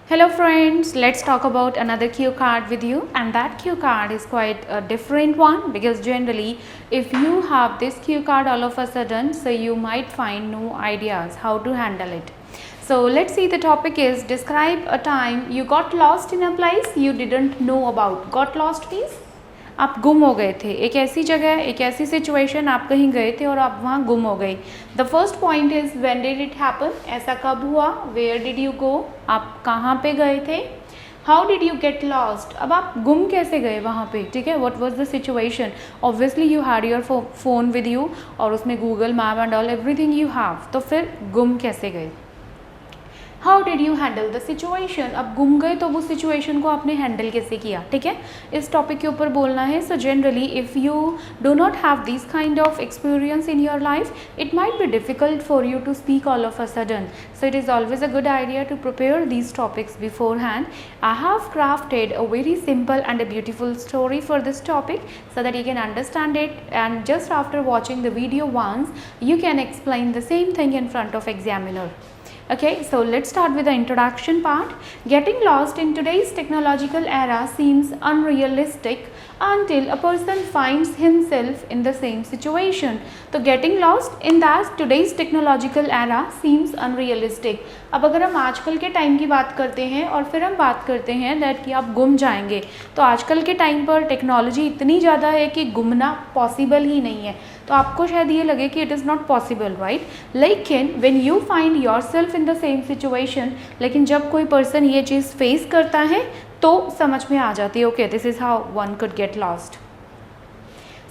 Hello friends, let's talk about another cue card with you, and that cue card is quite a different one because generally if you have this cue card all of a sudden, so you might find no ideas how to handle it. So let's see, the topic is describe a time you got lost in a place you didn't know about. Got lost means आप गुम हो गए थे, एक ऐसी जगह, एक ऐसी सिचुएशन, आप कहीं गए थे और आप वहाँ गुम हो गए. The first point is when did it happen, ऐसा कब हुआ. वेयर डिड यू गो, आप कहाँ पे गए थे. How did you get lost, अब आप गुम कैसे गए वहाँ पे. ठीक है, what was the situation. Obviously you had your phone with you और उसमें Google map and all everything you have, तो फिर गुम कैसे गए. How did you handle the situation, अब गुम गए तो उस सिचुएशन को आपने हैंडल कैसे किया. ठीक है, इस टॉपिक के ऊपर बोलना है. So generally if you do not have this kind of experience in your life, it might be difficult for you to speak all of a sudden. So it is always a good idea to prepare these topics beforehand. I have crafted a very simple and a beautiful story for this topic so that you can understand it, and just after watching the video once you can explain the same thing in front of examiner. Okay, so let's start with the introduction part. Getting lost in today's technological era seems unrealistic until a person finds himself in the same situation. तो getting lost in that today's technological era seems unrealistic. अब अगर हम आजकल के time की बात करते हैं और फिर हम बात करते हैं दैट कि आप गुम जाएंगे, तो आजकल के टाइम पर टेक्नोलॉजी इतनी ज़्यादा है कि गुमना पॉसिबल ही नहीं है. तो आपको शायद ये लगे कि it is not possible, right. लेकिन when you find yourself in the same situation, लेकिन जब कोई पर्सन ये चीज़ फेस करता है तो समझ में आ जाती है, okay this is how one could get lost.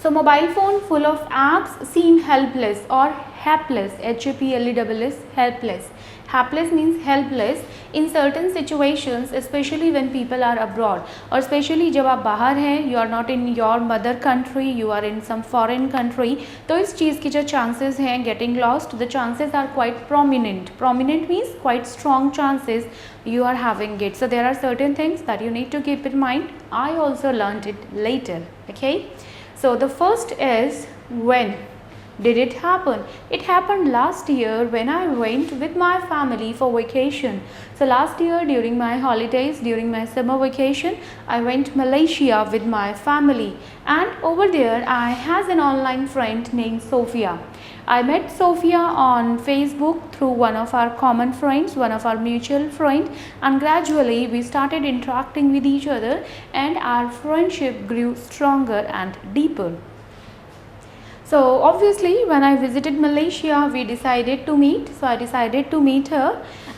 So mobile phone full of apps seem helpless or helpless, HAPLESS, helpless. Helpless means helpless in certain situations, especially when people are abroad, और especially जब आप बाहर हैं, you are not in your mother country, you are in some foreign country, तो इस चीज़ की जो chances हैं getting lost, the chances are quite prominent. Prominent means quite strong chances you are having it. So there are certain things that you need to keep in mind. I also learned it later. Okay. So the first is, when did it happen? It happened last year when I went with my family for vacation. So last year during my holidays, during my summer vacation, I went Malaysia with my family, and over there I has an online friend named Sophia. I met Sophia on Facebook through one of our common friends, one of our mutual friend, and gradually we started interacting with each other and our friendship grew stronger and deeper. So obviously when I visited Malaysia, we decided to meet. So I decided to meet her,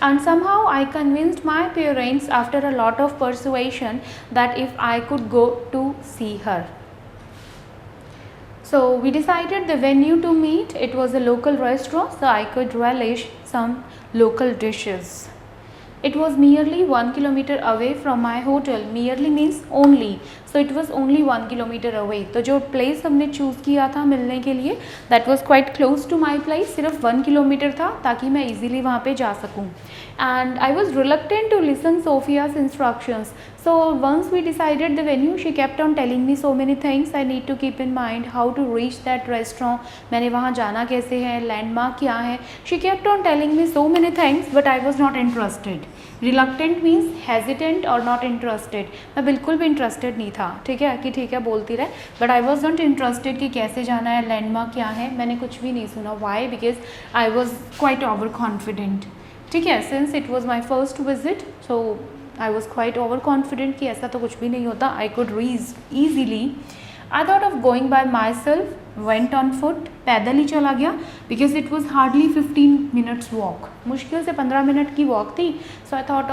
and somehow I convinced my parents after a lot of persuasion that if I could go to see her. So we decided the venue to meet. It was a local restaurant, so I could relish some local dishes. It was merely 1 kilometer away from my hotel. Merely means only. So it was only 1 kilometer away. तो जो place हमने choose किया था मिलने के लिए, that was quite close to my place. सिर्फ 1 kilometer था ताकि मैं easily वहाँ पे जा सकूँ. And I was reluctant to listen Sophia's instructions. So once we decided the venue, she kept on telling me so many things I need to keep in mind. How to reach that restaurant, मैंने वहाँ जाना कैसे है, landmark क्या है. She kept on telling me so many things, but I was not interested. Reluctant means hesitant or not interested. मैं बिल्कुल भी interested नहीं था. ठीक है कि ठीक है बोलती रहे, but I was not interested कि कैसे जाना है, landmark क्या है, मैंने कुछ भी नहीं सुना. Why? Because I was quite overconfident. ठीक है, since it was my first visit, so I was quite overconfident कि ऐसा तो कुछ भी नहीं होता. I could reach easily. I thought of going by myself, went on foot, पैदल ही चला गया because it was hardly 15 minutes walk. मुश्किल से 15 मिनट की walk थी. So I thought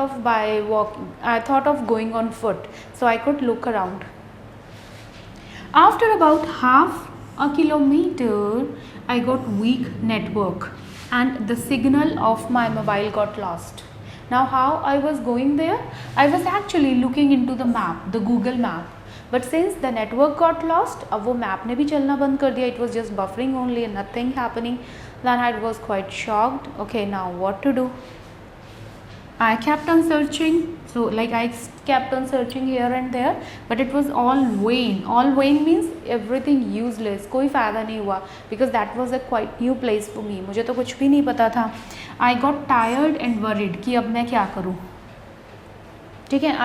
of going on foot, so I could look around. After about half a kilometer, I got weak network and the signal of my mobile got lost. Now how I was going there? I was actually looking into the map, the Google map. But since the network got lost, अब वो map ने भी चलना बंद कर दिया. It was just buffering only and nothing happening. Then I was quite shocked. Okay, now what to do? I kept on searching. So like I kept on searching here and there, but it was all vain. All vain means everything useless. कोई फ़ायदा नहीं हुआ because that was a quite new place for me. मुझे तो कुछ भी नहीं पता था. I got tired and worried कि अब मैं क्या करूँ. ठीक है.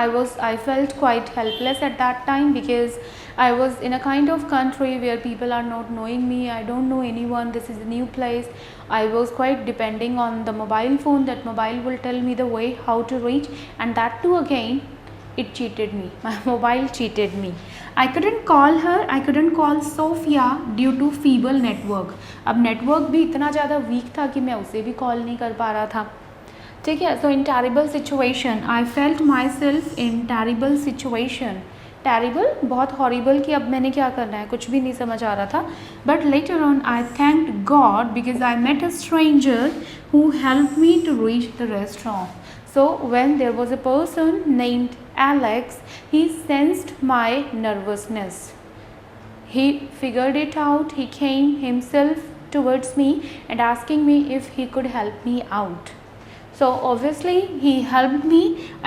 I felt quite helpless at that time because I was in a kind of country where people are not knowing me. I don't know anyone. This is a new place. I was quite depending on the mobile phone, that mobile will tell me the way how to reach, and that too again it cheated me. My mobile cheated me. I couldn't call her. I couldn't call Sophia due to feeble network. अब network भी इतना ज़्यादा weak था कि मैं उसे भी call नहीं कर पा रहा था. ठीक है. So in terrible situation I felt myself in terrible situation. Terrible बहुत हॉरिबल कि अब मैंने क्या करना है, कुछ भी नहीं समझ आ रहा था. But later on I thanked God because I met a stranger who help me to reach the restaurant. So when there was a person named Alex, he sensed my nervousness. He figured it out. He came himself towards me and asking me if he could help me out. So obviously he helped me,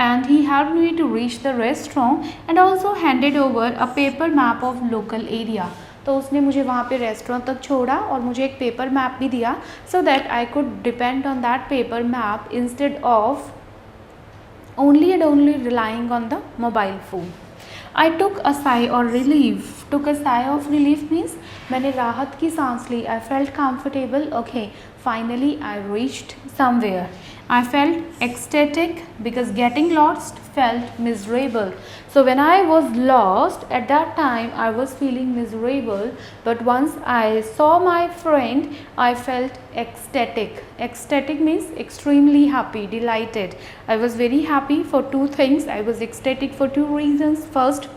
and he helped me to reach the restaurant and also handed over a paper map of local area. तो उसने मुझे वहाँ पे restaurant तक छोड़ा और मुझे एक पेपर मैप भी दिया, so that I could depend on that paper map instead of only and only relying on the mobile phone. I took a sigh or relief. Took a sigh of relief means मैंने राहत की सांस ली. I felt comfortable. Okay, finally I reached somewhere. I felt ecstatic because getting lost felt miserable. So when I was lost at that time, I was feeling miserable. But once I saw my friend, I felt ecstatic. Ecstatic means extremely happy, delighted. I was very happy for two things. I was ecstatic for two reasons. First,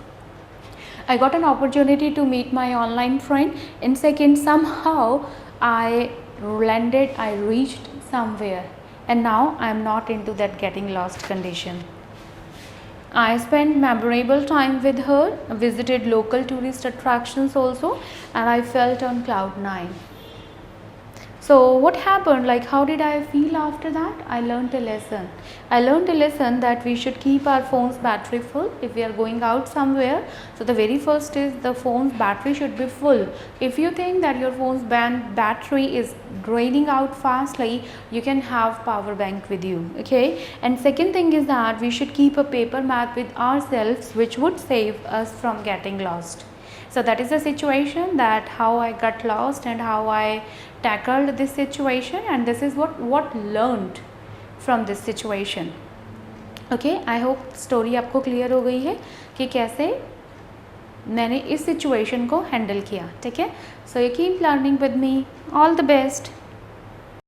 I got an opportunity to meet my online friend, and second, somehow I reached somewhere, and now I am not into that getting lost condition. I spent memorable time with her, visited local tourist attractions also, and I felt on cloud 9. So what happened, like how did I feel after that? I learned a lesson. I learned a lesson that we should keep our phone's battery full if we are going out somewhere. So the very first is the phone's battery should be full. If you think that your phone's battery is draining out fastly, you can have power bank with you. Okay. And second thing is that we should keep a paper map with ourselves, which would save us from getting lost. So that is the situation, that how I got lost and how I tackled this situation, and this is what learned from this situation. Okay, I hope story आपको clear हो गई है कि कैसे मैंने इस situation को handle किया. ठीक है. So you keep learning with me. All the best.